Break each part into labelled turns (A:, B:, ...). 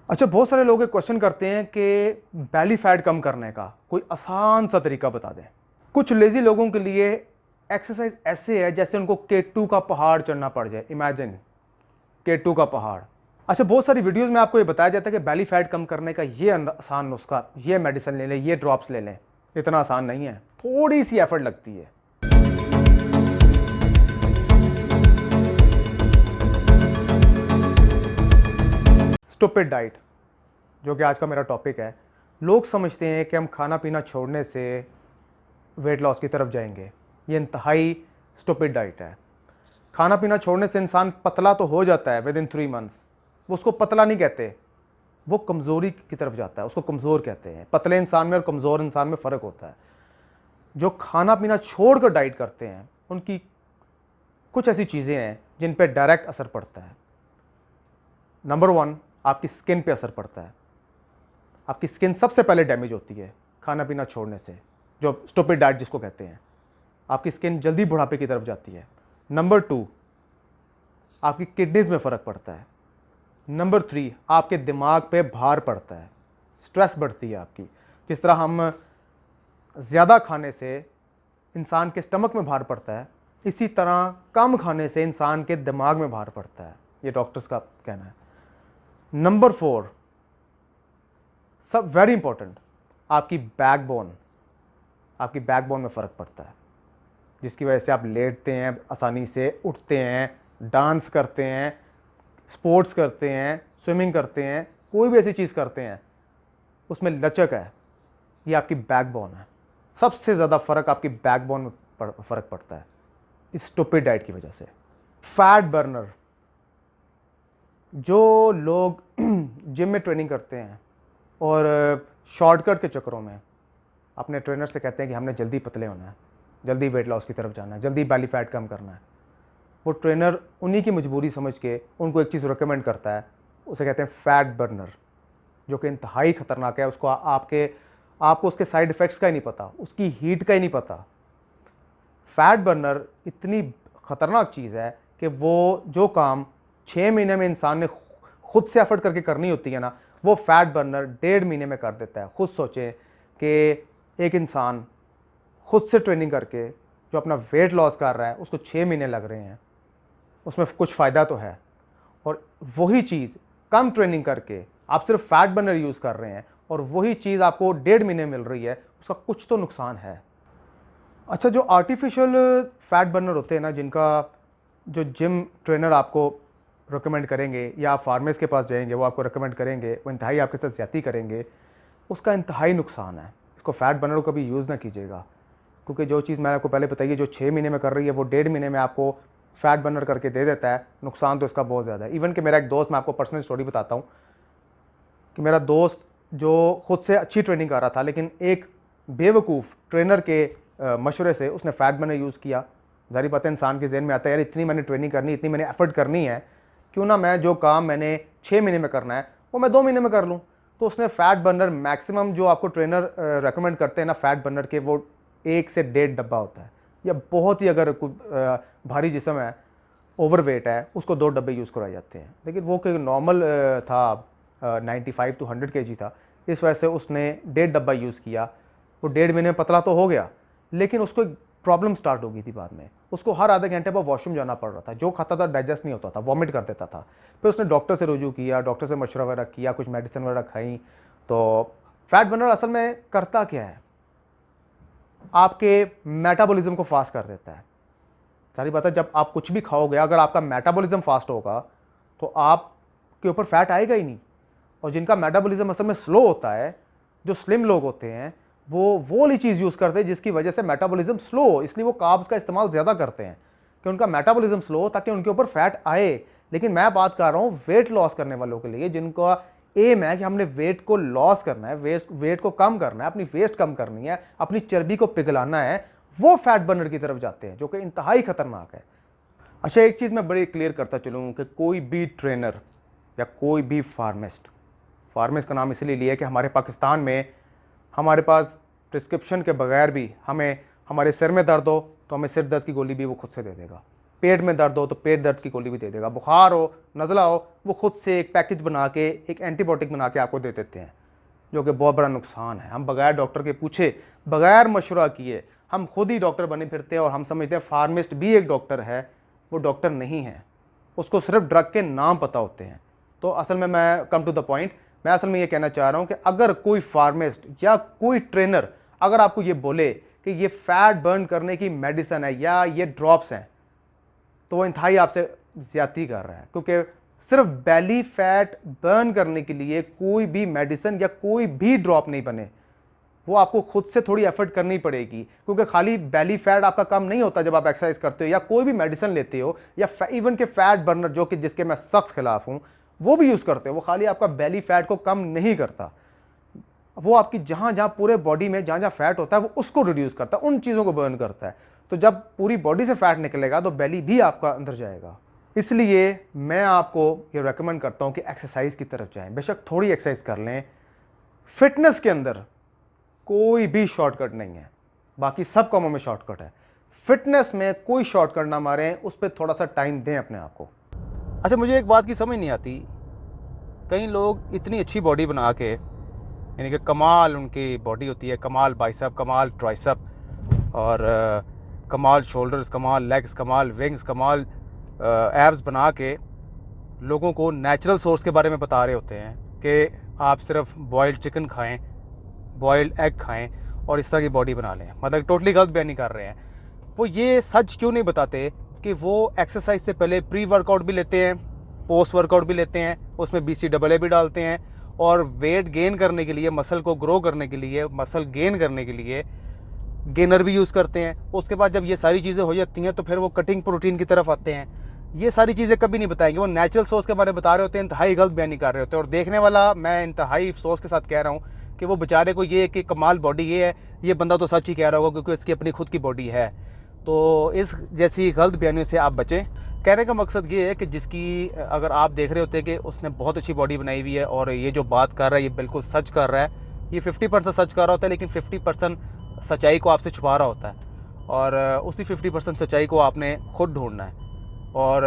A: अच्छा, बहुत सारे लोग एक क्वेश्चन करते हैं कि बैली फैट कम करने का कोई आसान सा तरीका बता दें। कुछ लेजी लोगों के लिए एक्सरसाइज ऐसे है जैसे उनको K2 का पहाड़ चढ़ना पड़ जाए। इमेजिन K2 का पहाड़। अच्छा, बहुत सारी वीडियोस में आपको ये बताया जाता है कि बैली फैट कम करने का ये आसान नुस्खा, ये मेडिसिन ले लें, ये ड्रॉप्स ले लें। इतना आसान नहीं है, थोड़ी सी एफर्ट लगती है। स्टूपिड डाइट, जो कि आज का मेरा टॉपिक है। लोग समझते हैं कि हम खाना पीना छोड़ने से वेट लॉस की तरफ जाएंगे। ये इंतहाई स्टूपिड डाइट है। खाना पीना छोड़ने से इंसान पतला तो हो जाता है विद इन 3 मंथ्स। वो उसको पतला नहीं कहते, वो कमज़ोरी की तरफ जाता है, उसको कमज़ोर कहते हैं। पतले इंसान में और कमज़ोर इंसान में फ़र्क होता है। जो खाना पीना छोड़ कर डाइट करते हैं उनकी कुछ ऐसी चीज़ें हैं जिन पर डायरेक्ट असर पड़ता है। नंबर 1, आपकी स्किन पे असर पड़ता है। आपकी स्किन सबसे पहले डैमेज होती है खाना पीना छोड़ने से, जो स्टूपिड डाइट जिसको कहते हैं। आपकी स्किन जल्दी बुढ़ापे की तरफ जाती है। नंबर 2, आपकी किडनीज में फ़र्क पड़ता है। नंबर 3, आपके दिमाग पे भार पड़ता है, स्ट्रेस बढ़ती है आपकी। जिस तरह हम ज़्यादा खाने से इंसान के स्टमक में भार पड़ता है, इसी तरह कम खाने से इंसान के दिमाग में भार पड़ता है। ये डॉक्टर्स का कहना है। नंबर 4, सब वेरी इंपॉर्टेंट, आपकी बैकबोन में फ़र्क पड़ता है, जिसकी वजह से आप लेटते हैं, आसानी से उठते हैं, डांस करते हैं, स्पोर्ट्स करते हैं, स्विमिंग करते हैं, कोई भी ऐसी चीज़ करते हैं उसमें लचक है। ये आपकी बैकबोन है। सबसे ज़्यादा फ़र्क आपकी बैकबोन में फ़र्क पड़ता है इस स्टूपिड डाइट की वजह से। फैट बर्नर, जो लोग जिम में ट्रेनिंग करते हैं और शॉर्टकट के चक्करों में अपने ट्रेनर से कहते हैं कि हमने जल्दी पतले होना है, जल्दी वेट लॉस की तरफ जाना है, जल्दी बैली फैट कम करना है, वो ट्रेनर उन्हीं की मजबूरी समझ के उनको एक चीज़ रिकमेंड करता है, उसे कहते हैं फैट बर्नर, जो कि इंतहाई ख़तरनाक है। उसको आपको उसके साइड इफ़ेक्ट्स का ही नहीं पता, उसकी हीट का ही नहीं पता। फैट बर्नर इतनी ख़तरनाक चीज़ है कि वो जो काम 6 महीने में इंसान ने खुद से एफर्ट करके करनी होती है ना, वो फैट बर्नर 1.5 महीने में कर देता है। खुद सोचें कि एक इंसान खुद से ट्रेनिंग करके जो अपना वेट लॉस कर रहा है उसको 6 महीने लग रहे हैं, उसमें कुछ फ़ायदा तो है। और वही चीज़ कम ट्रेनिंग करके आप सिर्फ फैट बर्नर यूज़ कर रहे हैं और वही चीज़ आपको 1.5 महीने मिल रही है, उसका कुछ तो नुकसान है। अच्छा, जो आर्टिफिशियल फैट बर्नर होते हैं ना, जिनका जो जिम ट्रेनर आपको रिकमेंड करेंगे या आप फार्मेस के पास जाएंगे, वो आपको रिकमेंड करेंगे, वो इंतहाई आपके साथ ज़्यादती करेंगे, उसका इंतहाई नुकसान है। इसको फैट बर्नर को कभी यूज़ ना कीजिएगा, क्योंकि जो चीज़ मैंने आपको पहले बताई है, जो 6 महीने में कर रही है वो 1.5 महीने में आपको फैट बर्नर करके दे देता है। नुकसान तो इसका बहुत ज़्यादा है। इवन कि मेरा एक दोस्त, मैं आपको पर्सनल स्टोरी बताता हूँ कि मेरा दोस्त जो खुद से अच्छी ट्रेनिंग कर रहा था, लेकिन एक बेवकूफ़ ट्रेनर के मशवरे से उसने फैट बर्नर यूज़ किया। ज़ाहिर बात है, इंसान के जहन में आता है यार इतनी मैंने ट्रेनिंग करनी, इतनी मैंने एफर्ट करनी है, क्यों ना मैं जो काम मैंने 6 महीने में करना है वो मैं 2 महीने में कर लूँ। तो उसने फैट बर्नर मैक्सिमम जो आपको ट्रेनर रेकमेंड करते हैं ना फैट बर्नर के, वो 1 से 1.5 डब्बा होता है, या बहुत ही अगर भारी जिस्म है, ओवरवेट है, उसको 2 डब्बे यूज़ कराए जाते हैं। लेकिन वो कि नॉर्मल था 95 to 100 kg था, इस वजह से उसने 1.5 डब्बा यूज़ किया। वो 1.5 महीने में पतला तो हो गया, लेकिन उसको एक प्रॉब्लम स्टार्ट हो गई थी बाद में। उसको हर आधे घंटे पर वॉशरूम जाना पड़ रहा था, जो खाता था डाइजेस्ट नहीं होता था, वॉमिट कर देता था। फिर उसने डॉक्टर से रुजू किया, डॉक्टर से मशवरा वगैरह किया, कुछ मेडिसिन वगैरह खाई। तो फैट बर्नर असल में करता क्या है, आपके मेटाबॉलिज्म को फास्ट कर देता है। सारी बात है, जब आप कुछ भी खाओगे, अगर आपका मेटाबॉलिज्म फास्ट होगा तो आपके ऊपर फैट आएगा ही नहीं। और जिनका मेटाबॉलिज्म असल में स्लो होता है, जो स्लिम लोग होते हैं, वो वाली चीज़ यूज़ करते हैं जिसकी वजह से मेटाबॉलिज्म स्लो हो, इसलिए वो कार्ब्स का इस्तेमाल ज़्यादा करते हैं कि उनका मेटाबॉलिज्म स्लो हो, ताकि उनके ऊपर फैट आए। लेकिन मैं बात कर रहा हूँ वेट लॉस करने वालों के लिए, जिनका एम है कि हमने वेट को लॉस करना है, वेट को कम करना है, अपनी वेस्ट कम करनी है, अपनी चर्बी को पिघलाना है, वो फैट बर्नर की तरफ जाते हैं, जो कि इंतहाई खतरनाक है। अच्छा, एक चीज़ मैं बड़ी क्लियर करता चलूँ कि कोई भी ट्रेनर या कोई भी फार्मेस का नाम इसलिए लिया है कि हमारे पाकिस्तान में हमारे पास प्रिस्क्रिप्शन के बगैर भी हमें हमारे सिर में दर्द हो तो हमें सिर दर्द की गोली भी वो खुद से दे देगा। पेट में दर्द हो तो पेट दर्द की गोली भी दे देगा, बुखार हो, नज़ला हो, वो खुद से एक पैकेज बना के, एक एंटीबायोटिक बना के आपको दे देते हैं, जो कि बहुत बड़ा नुकसान है। हम बगैर डॉक्टर के पूछे, बगैर मशवरा किए हम खुद ही डॉक्टर बने फिरते हैं और हम समझते हैं फार्मिस्ट भी एक डॉक्टर है। वो डॉक्टर नहीं है, उसको सिर्फ ड्रग के नाम पता होते हैं। तो असल में मैं कम टू द पॉइंट, मैं असल में ये कहना चाह रहा हूँ कि अगर कोई फार्मिस्ट या कोई ट्रेनर अगर आपको ये बोले कि ये फैट बर्न करने की मेडिसिन है या ये ड्रॉप्स हैं, तो वो इंतहाई आपसे ज़्यादती कर रहा है, क्योंकि सिर्फ बेली फैट बर्न करने के लिए कोई भी मेडिसिन या कोई भी ड्रॉप नहीं बने। वो आपको खुद से थोड़ी एफर्ट करनी पड़ेगी, क्योंकि खाली बेली फैट आपका कम नहीं होता जब आप एक्सरसाइज करते हो या कोई भी मेडिसिन लेते हो, या इवन के फैट बर्नर जो कि जिसके मैं सख्त खिलाफ हूँ वो भी यूज़ करते हो, वो खाली आपका बेली फैट को कम नहीं करता, वो आपकी जहाँ जहाँ पूरे बॉडी में जहाँ जहाँ फैट होता है वो उसको रिड्यूस करता है, उन चीज़ों को बर्न करता है। तो जब पूरी बॉडी से फैट निकलेगा तो बेली भी आपका अंदर जाएगा। इसलिए मैं आपको ये रेकमेंड करता हूँ कि एक्सरसाइज की तरफ जाएं। बेशक थोड़ी एक्सरसाइज कर लें, फिटनेस के अंदर कोई भी शॉर्टकट नहीं है, बाकी सब कामों में शॉर्टकट है, फिटनेस में कोई शॉर्टकट ना मारें, उस पर थोड़ा सा टाइम दें अपने आप को।
B: अच्छा, मुझे एक बात की समझ नहीं आती, कई लोग इतनी अच्छी बॉडी बना के, यानी कि कमाल उनकी बॉडी होती है, कमाल बाइसेप, कमाल ट्राइसेप और कमाल शोल्डर्स, कमाल लेग्स, कमाल विंग्स, कमाल एब्स बना के लोगों को नेचुरल सोर्स के बारे में बता रहे होते हैं कि आप सिर्फ बॉयल्ड चिकन खाएं, बॉयल्ड एग खाएं और इस तरह की बॉडी बना लें। मतलब टोटली गलत बयानी कर रहे हैं। वो ये सच क्यों नहीं बताते कि वो एक्सरसाइज से पहले प्री वर्कआउट भी लेते हैं, पोस्ट वर्कआउट भी लेते हैं, उसमें BCAA भी डालते हैं, और वेट गेन करने के लिए, मसल को ग्रो करने के लिए, मसल गेन करने के लिए गेनर भी यूज़ करते हैं। उसके बाद जब ये सारी चीज़ें हो जाती हैं तो फिर वो कटिंग प्रोटीन की तरफ आते हैं। ये सारी चीज़ें कभी नहीं बताएंगे, वो नेचुरल सोर्स के बारे में बता रहे होते हैं, इंतहाई गलत बयानी कर रहे होते हैं। और देखने वाला, मैं इंतहाई अफसोस के साथ कह रहा हूँ कि वो बेचारे को ये कि कमाल बॉडी ये है, ये बंदा तो सच ही कह रहा होगा क्योंकि इसकी अपनी खुद की बॉडी है। तो इस जैसी गलत बयानियों से आप बचें। कहने का मकसद ये है कि जिसकी, अगर आप देख रहे होते हैं कि उसने बहुत अच्छी बॉडी बनाई हुई है और ये जो बात कर रहा है ये बिल्कुल सच कर रहा है, ये 50% सच कर रहा होता है, लेकिन 50% सच्चाई को आपसे छुपा रहा होता है, और उसी 50% सच्चाई को आपने खुद ढूंढना है। और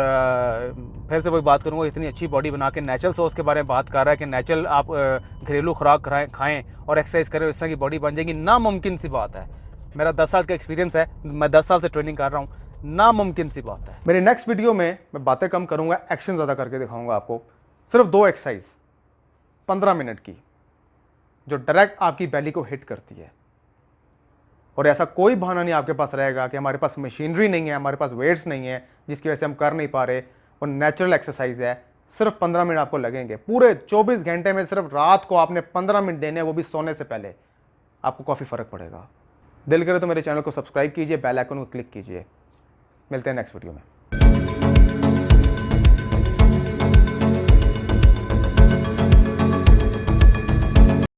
B: फिर से वही बात करूँगा, इतनी अच्छी बॉडी बना के नेचुरल सोर्स के बारे में बात कर रहा है कि नेचुरल आप घरेलू खुराक खाएँ और एक्सरसाइज करें, इस तरह की बॉडी बन जाएगी। नामुमकिन सी बात है। मेरा 10 साल का एक्सपीरियंस है, मैं 10 साल से ट्रेनिंग कर रहा हूँ, नामुमकिन सी बात है।
A: मेरे नेक्स्ट वीडियो में मैं बातें कम करूँगा, एक्शन ज़्यादा करके दिखाऊँगा आपको। सिर्फ 2 एक्सरसाइज 15 मिनट की जो डायरेक्ट आपकी बेली को हिट करती है, और ऐसा कोई बहाना नहीं आपके पास रहेगा कि हमारे पास मशीनरी नहीं है, हमारे पास वेट्स नहीं है जिसकी वजह से हम कर नहीं पा रहे। वो नेचुरल एक्सरसाइज है, सिर्फ 15 मिनट आपको लगेंगे। पूरे 24 घंटे में सिर्फ रात को आपने 15 मिनट देने हैं, वो भी सोने से पहले। आपको काफ़ी फ़र्क पड़ेगा। दिल करे तो मेरे चैनल को सब्सक्राइब कीजिए, बेल आइकन को क्लिक कीजिए। मिलते हैं नेक्स्ट वीडियो में।